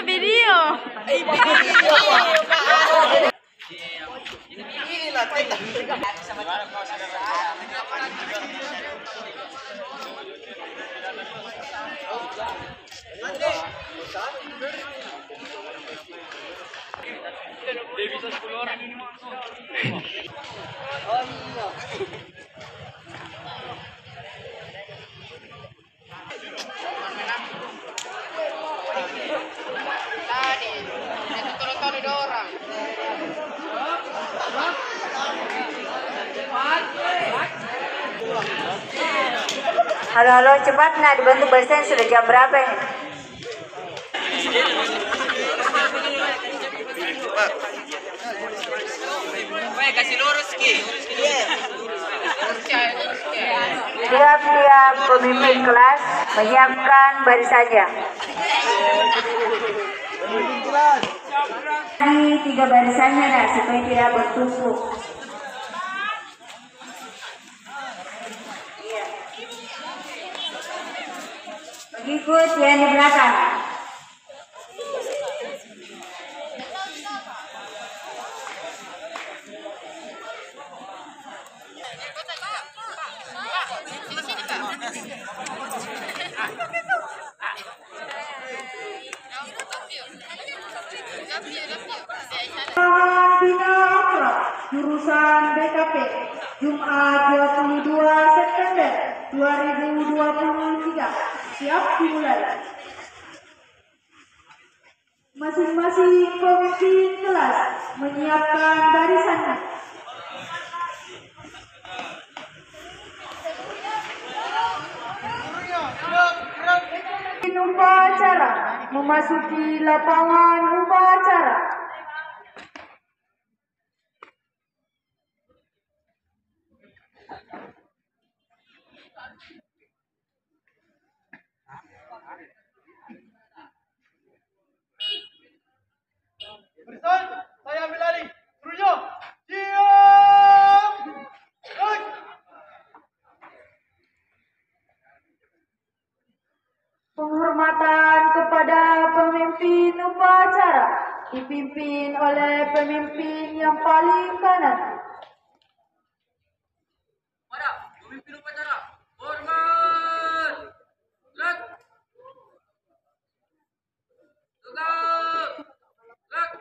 Video. Bisa 10 orang ini masuk. Halo, halo, cepat nak dibantu bersihin, sudah jam berapa ini? Kasih lurus ki. Tiap-tiap pemimpin kelas menyiapkan barisannya. Di 3 barisannya nak, supaya tidak bertumpuk. Ikut yang di belakang. Jurusan BKP Jumat 22 September 2023 siap dimulai. Masing-masing pemimpin kelas menyiapkan barisannya. Upacara memasuki lapangan upacara. Barisan, saya ambil lari. Seluruhnya, siap. Baik. Penghormatan kepada pemimpin upacara dipimpin oleh pemimpin yang paling kanan. Pada pemimpin upacara. Hormat. Lek. Tegak. Lek.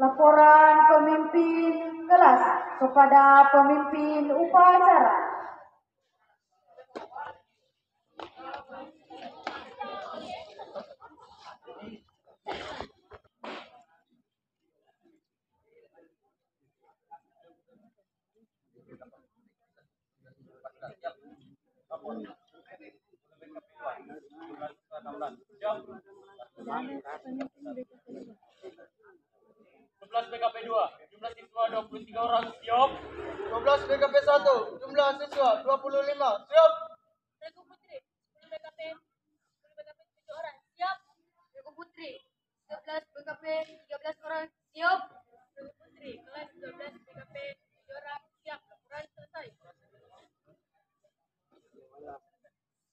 Laporan pemimpin kelas kepada pemimpin upacara. BKP 2, jumlah siswa 23 orang, siap. 12 BKP 1, jumlah siswa 25, siap. Regu Putri 10 BKP 7 orang siap. Regu Putri 11 BKP 13 orang siap. Regu Putri kelas 12 BKP 7 orang siap. Laporan selesai.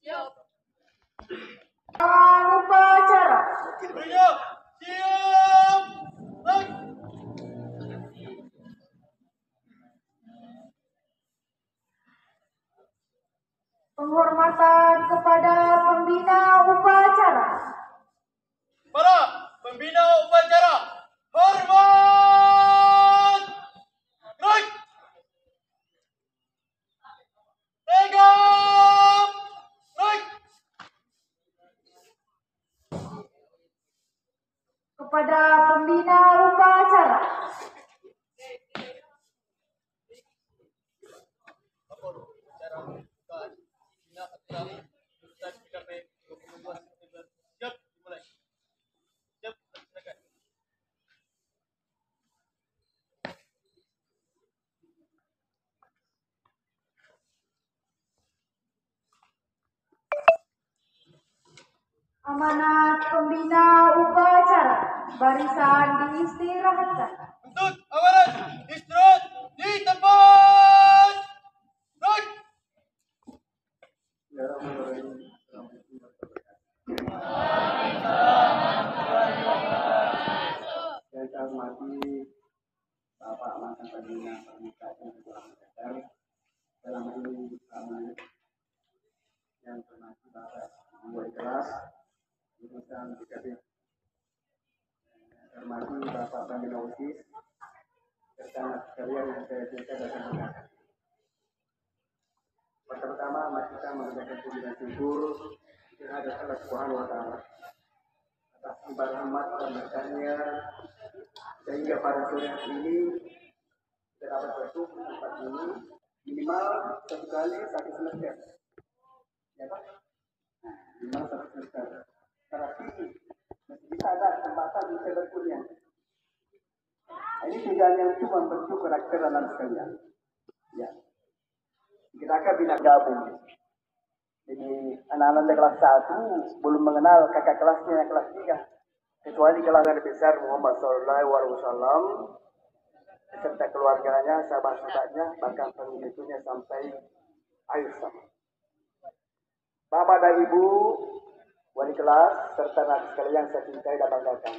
Siap. Upacara. Seluruhnya, siap. Baik. Penghormatan kepada pembina upacara. Para pembina upacara, hormat. Baik. Tegak. Baik. Kepada pembina upacara. Siap, dimulai. Siap, silakan. Amanat pembina upacara, barisan diistirahatkan. Untuk awalan istirahat di tempat. Baik. Saya hormati Bapak mantan pembina permukaan dan kurang ajar dalam ini kami yang termasuk Bapak membuat kelas jurusan BKP. Hormati Bapak Pembina OSIS serta sekalian yang saya cinta dan hormati. Pertama, mari kita mengucapkan puji dan syukur kepada Allah Subhanahu wa Ta'ala atas limpah rahmat dan berkahnya sehingga pada sore hari ini kita dapat bertemu di tempat ini minimal satu kali satu semester, ya Pak? Nah, minimal satu semester. Tapi masih bisa ada kesempatan bisa berkuliah. Ini tujuannya untuk membentuk karakter anak sekalian. Ya. Kita akan bila gabung. Jadi anak-anak kelas 1 belum mengenal kakak kelasnya yang kelas 3. Kecuali kelas besar Muhammad Sallallahu Alaihi Wasallam beserta keluarganya, sahabat-sahabatnya, bahkan pengikutnya sampai akhir zaman. Bapak dan Ibu, wali kelas serta anak sekalian saya cintai dan banggakan.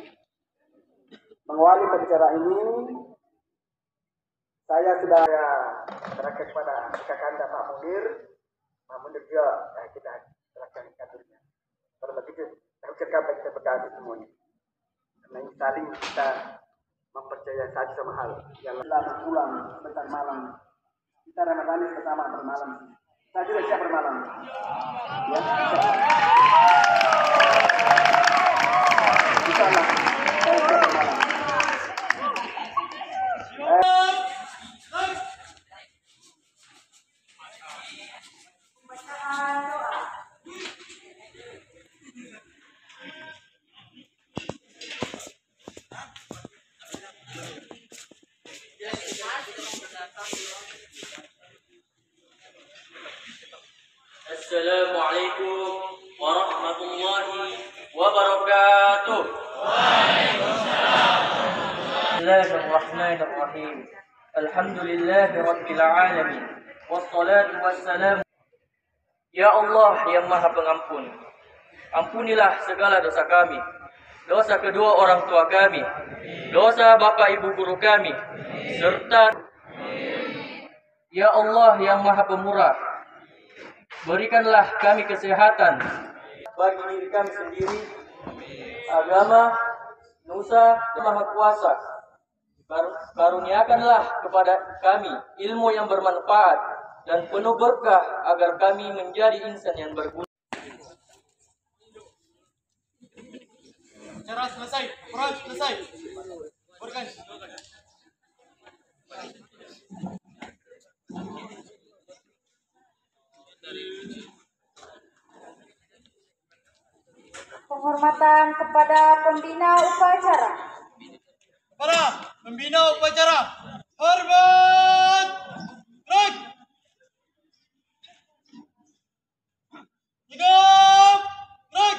Mengawali pembicaraan ini, saya sudah serahkan kepada kakanda Pak Munir. Pak Munir juga kita serahkan kadernya. Pada begitu, saya ucapkan kita berkasih semuanya. Karena ini saling kita mempercaya satu sama hal. Yang lalu pulang sebentar malam. Kita Ramadan bersama bermalam. Saya juga siap bermalam. Ya, insyaallah. Saya siap bermalam. Assalamualaikum warahmatullahi wabarakatuh. Bismillahirrahmanirrahim. Alhamdulillahirabbil alamin. Wassalatu wassalamu. Ya Allah yang Maha Pengampun, ampunilah segala dosa kami, dosa kedua orang tua kami, dosa bapak ibu guru kami, serta Ya Allah yang Maha Pemurah, berikanlah kami kesehatan bagi diri kami sendiri, agama, nusa, dan Maha Kuasa. Karuniakanlah kepada kami ilmu yang bermanfaat dan penuh berkah agar kami menjadi insan yang berguna. Cara selesai, peran selesai. Berikan. Penghormatan kepada pembina upacara. Para pembina upacara, hormat. Gerak. Sigap. Gerak.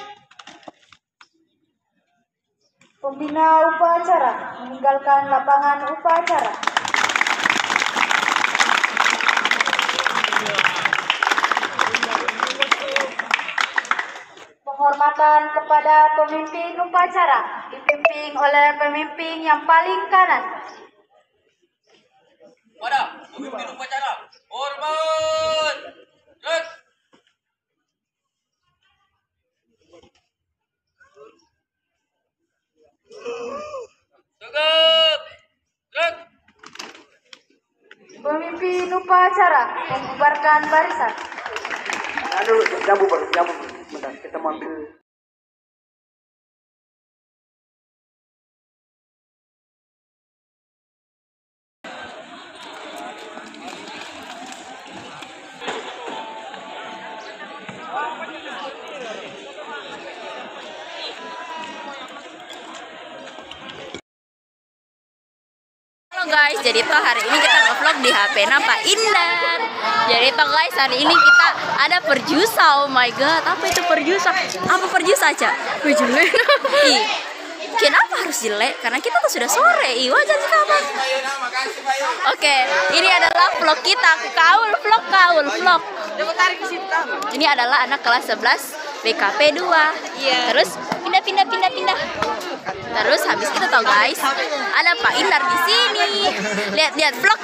Pembina upacara meninggalkan lapangan upacara. Penghormatan kepada pemimpin upacara dipimpin oleh pemimpin yang paling kanan. Pada pemimpin upacara, hormat. Gerak. Tegap. Gerak. Pemimpin upacara membubarkan barisan. Aduh, jambu. Bentar, kita mau ambil. guys, jadi toh hari ini kita nge-vlog di HP Pak Indar. Jadi toh guys, hari ini kita ada perjusa. Oh my god, apa itu perjusa? Apa perjusa aja? Jelek. Ih, kenapa harus jelek? Karena kita tuh sudah sore. Ih, wajar sih apa? Oke, ini adalah vlog kita. Vlog. Ini adalah anak kelas 11 BKP 2. Iya. Terus pindah. Terus habis itu tau guys, ada Pak Indar di sini. Lihat vlog.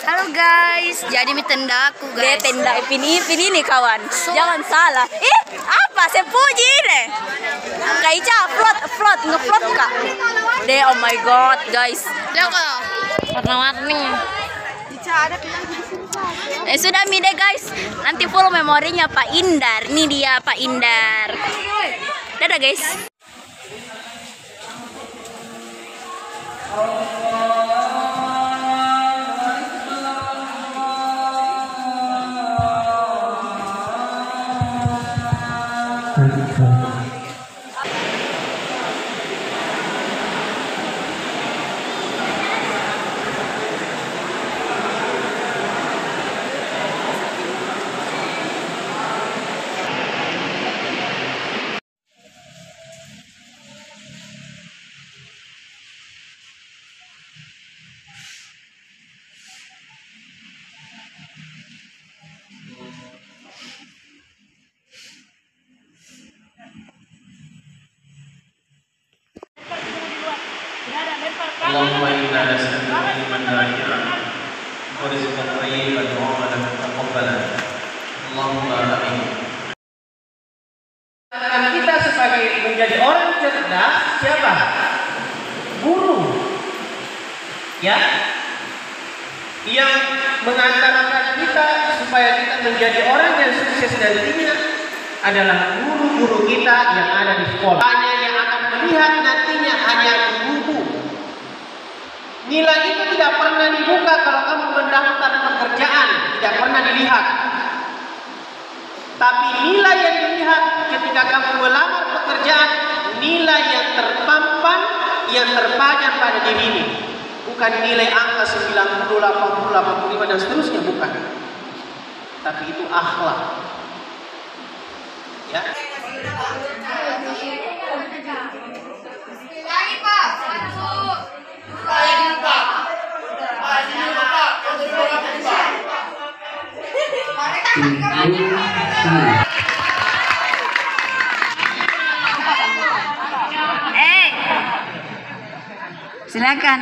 Halo guys, jadi mi tendaku guys. Dia tenda ini nih kawan. Jangan salah. Ih, apa? Saya puji deh. Kaica upload nge-upload Kak. Deh, oh my god guys. Warna-warni. Sudah mi deh guys. Nanti full memorinya Pak Indar. Ini dia Pak Indar. Dadah guys. اللهم إنا نسألك علما نافعا ورزقا طيبا وعملا متقبلا اللهم آمين. Kita sebagai menjadi orang cerdas siapa? Guru, ya, yang mengantarkan kita supaya kita menjadi orang yang sukses nantinya adalah guru-guru kita yang ada di sekolah. Hanya yang akan melihat nantinya hanya buku. Nilai itu tidak pernah dibuka kalau kamu mendaftar pekerjaan, tidak pernah dilihat. Tapi nilai yang dilihat ketika kamu melamar pekerjaan, nilai yang terpampang, yang terpajang pada diri ini. Bukan nilai angka 90, 80, 85 dan seterusnya, bukan. Tapi itu akhlak. Ya. Silakan.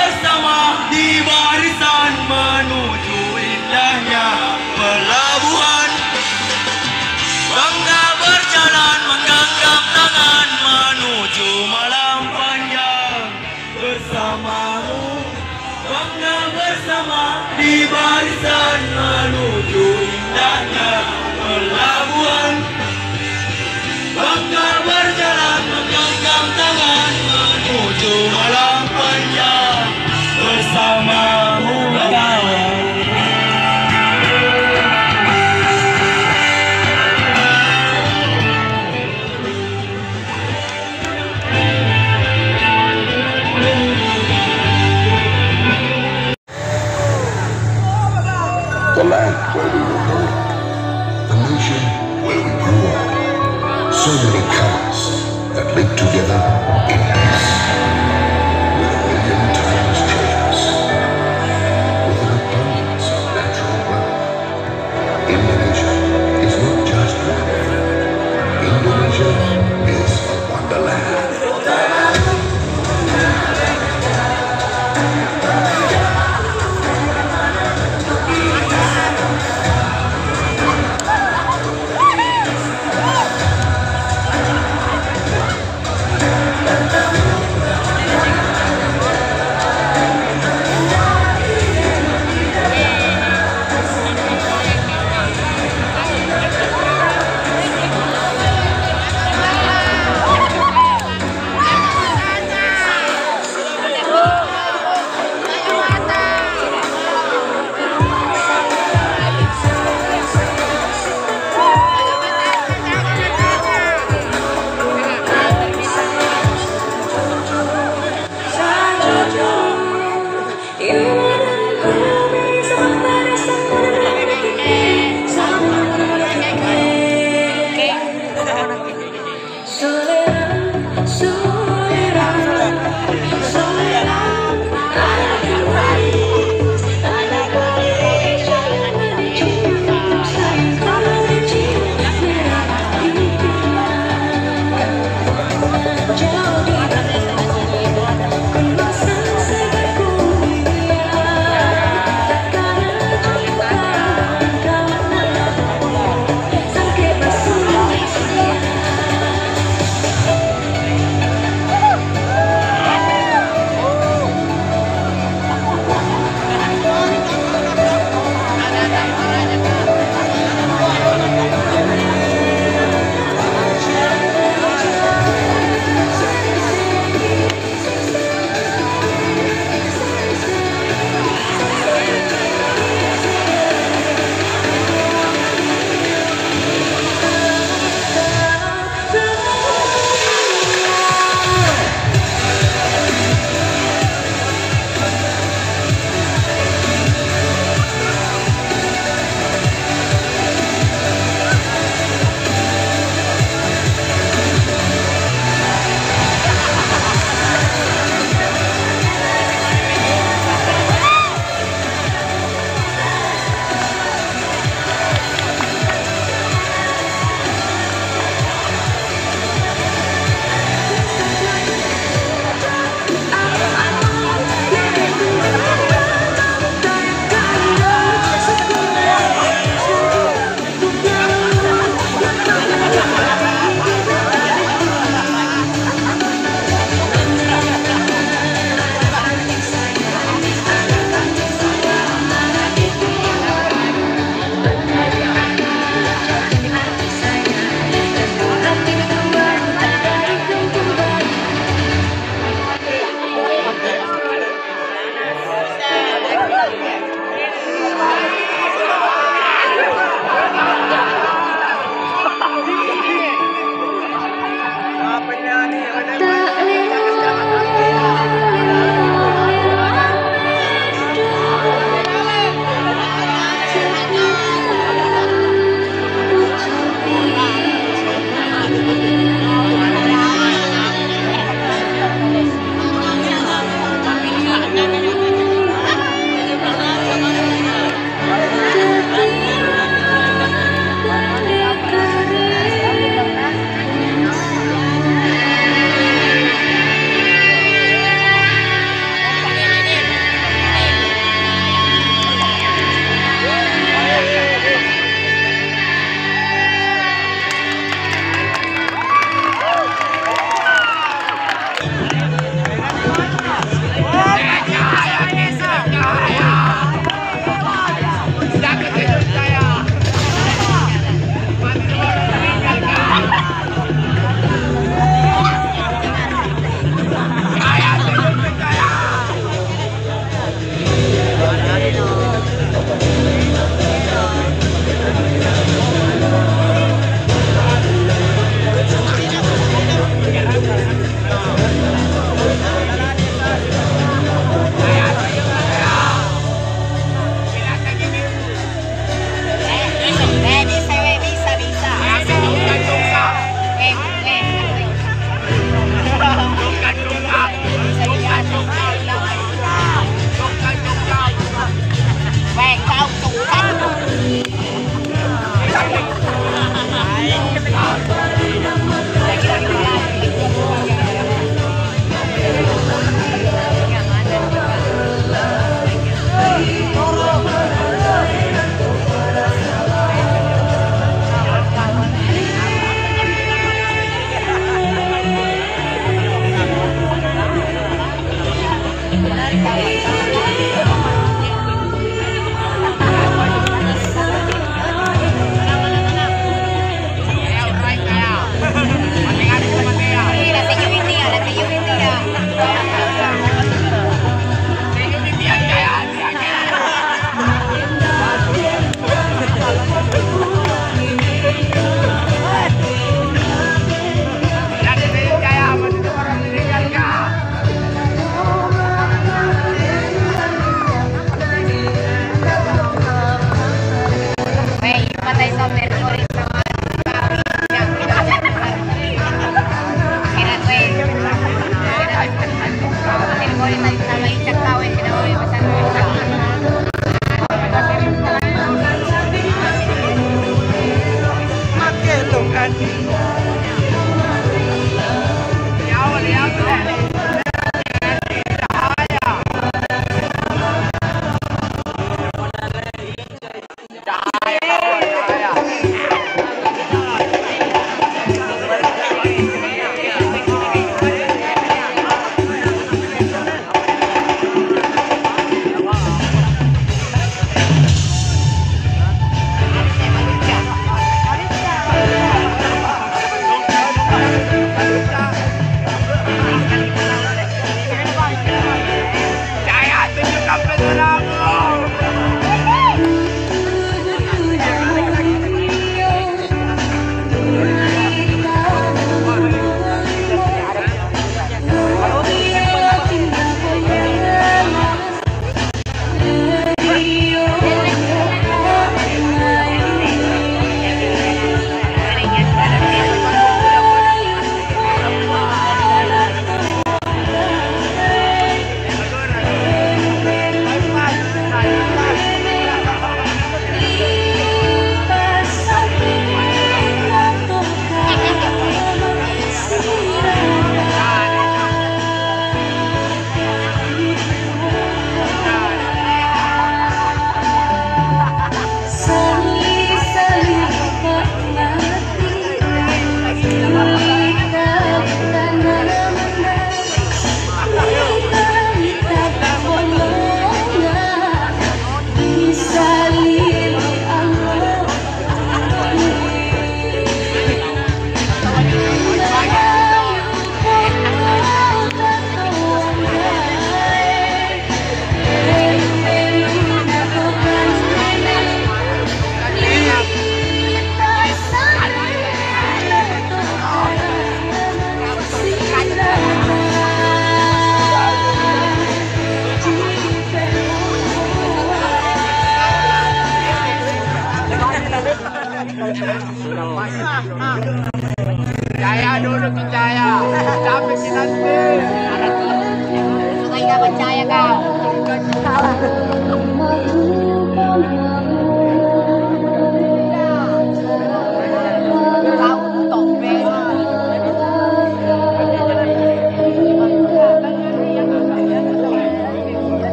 bersama di barisan menuju indahnya pelabuhan. Bangga berjalan menggenggam tangan menuju malam panjang bersamamu. Bangga bersama di barisan menuju indahnya pelabuhan. Bangga berjalan menggenggam tangan menuju malam panjang bersamamu kawan. The land where we were born.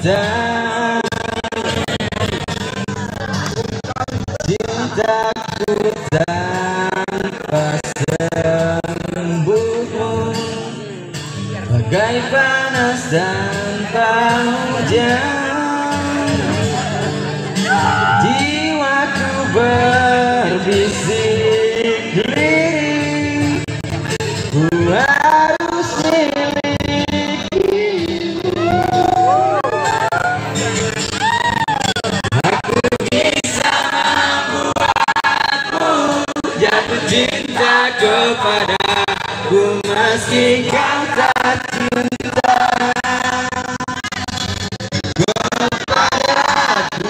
cinta, cintaku tanpa sembunyi, bagai panas tanpa hujan. Jiwaku berbisik lirik, ku harus milikimu. Aku bisa membuatmu jatuh cinta kepadaku meski kau tak cinta kepadaku.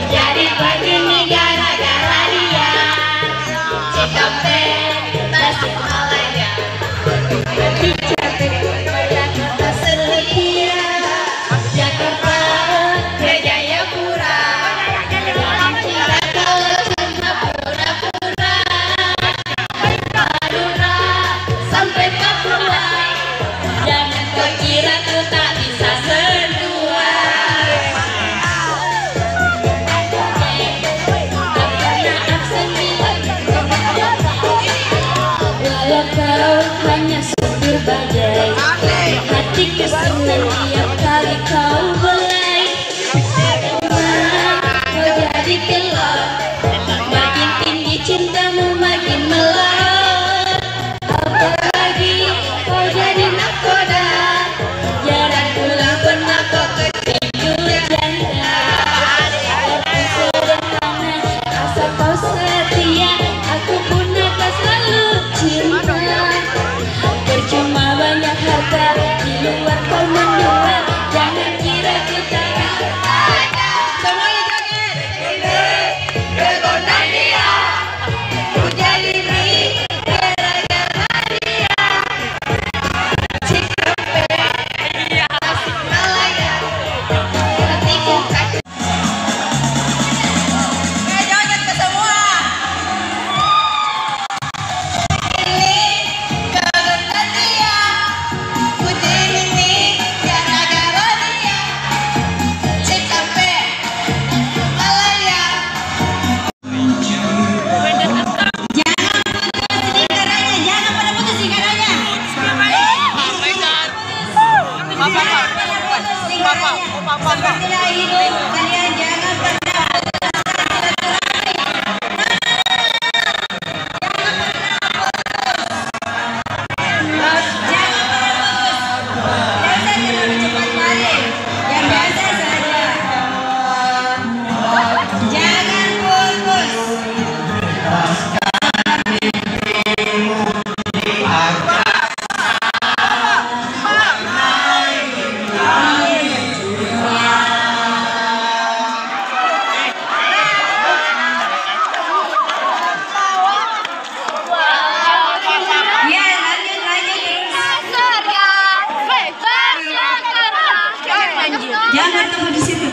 Jadi begini gara-gara dia, Cikampek, Tasikmalaya, Jakarta setia, Jakarta ke Jayapura, cinta kalau cuma pura-pura, Madura sampai Papua, jangan kau kira ku tak bisa berdua. Walau kau hanya supir bajai, hati kesenang tiap kali kau belai. Kau jadi kelak, makin tinggi cintamu makin melot. Apalagi kau jadi nakoda, jarang pula pernah kau ketipu janda. Walaupun sederhana asal kau setia, aku pun akan selalu cinta. Percuma banyak harta di luar kau mendua, jangan kira ku tak ada. Semuanya joget. Kegondan dia, ku jadi ring gara-gara dia. Cikampek, Tasikmalaya, hatiku kacau. Joget ke semua. Ini kegondan dia, ku jadi ring gara-gara dia. Cikampek, Malaya. Jangan pada putus lingkarannya. Sepertilah hidup kalian, jangan pernah jangan tunggu di situ.